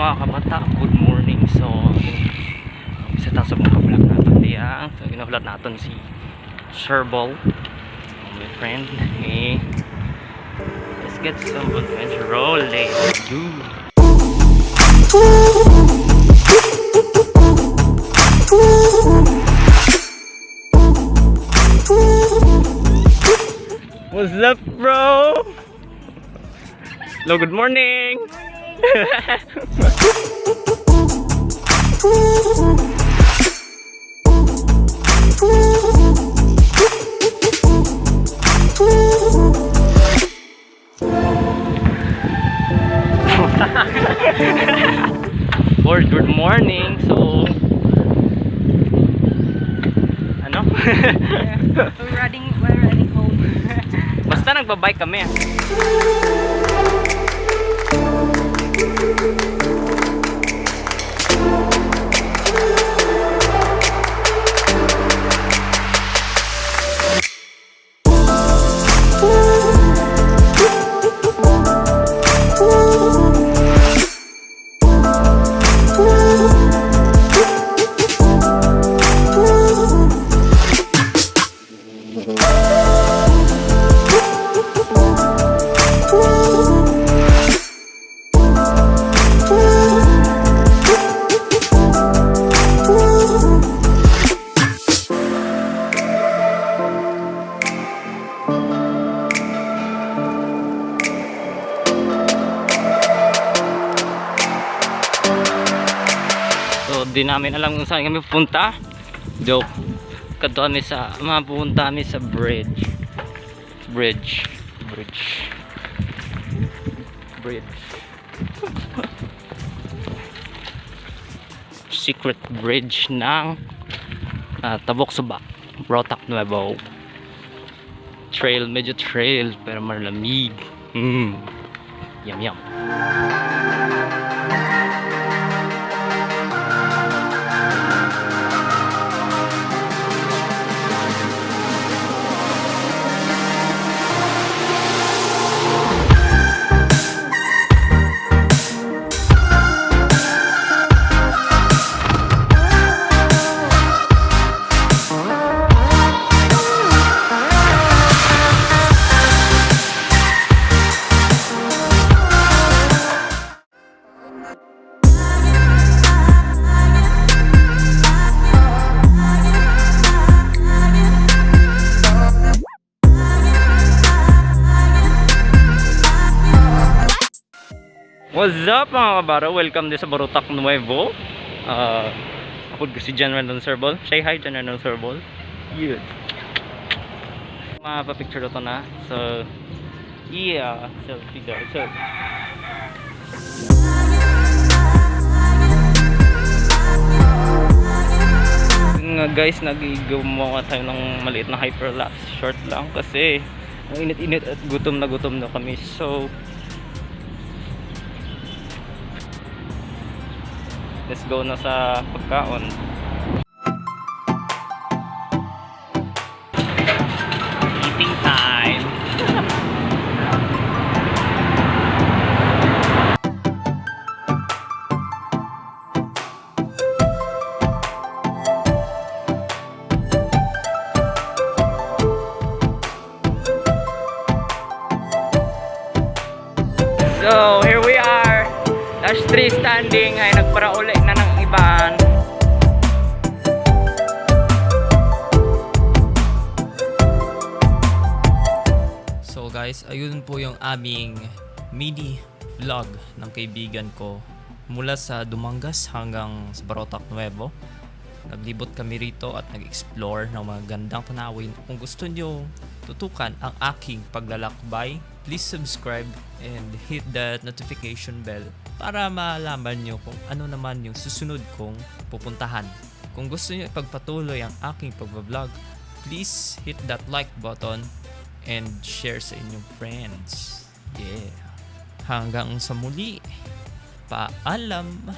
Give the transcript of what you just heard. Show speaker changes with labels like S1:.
S1: mga kabata, good morning. So isa tayo sa mga vlog natin diyan. So ginablog natin si Sherbol, my friend. Okay, let's get some adventure rolling. Do what's up, bro? Hello, good morning. Or good morning. So ano?
S2: We're running home.
S1: Basta nagbabike kami. Di namin alam kung saan kami pupunta. Joke. Kadto kami sa mapupunta kami sa bridge. Secret bridge ng Tabok Suba, Rotac Nuevo. Medyo trail pero malamig. Yum yum. What's up mga kabaro? Welcome din sa Rotac Nuevo. Ako si John Randon Sherbol. Say hi, John Randon Sherbol. Yeah. Mapapicture na to na. So, yeah. Selfie daw. So, nga guys, nag-gumawa tayo ng maliit na hyperlapse short lang kasi ang init-init at gutom na kami. So, let's go na sa pagkaon. Eating time. So, here we are. Dash 3 standing ay nagparauli na ng iban. So guys, ayun po yung aming mini vlog ng kaibigan ko mula sa Dumangas hanggang sa Rotac Nuevo. Naglibot kami rito at nag-explore ng mga gandang tanawin. Kung gusto nyo tutukan ang aking paglalakbay, please subscribe and hit that notification bell para malaman nyo kung ano naman yung susunod kong pupuntahan. Kung gusto nyo ipagpatuloy ang aking pagbablog, please hit that like button and share sa inyong friends. Yeah. Hanggang sa muli, paalam!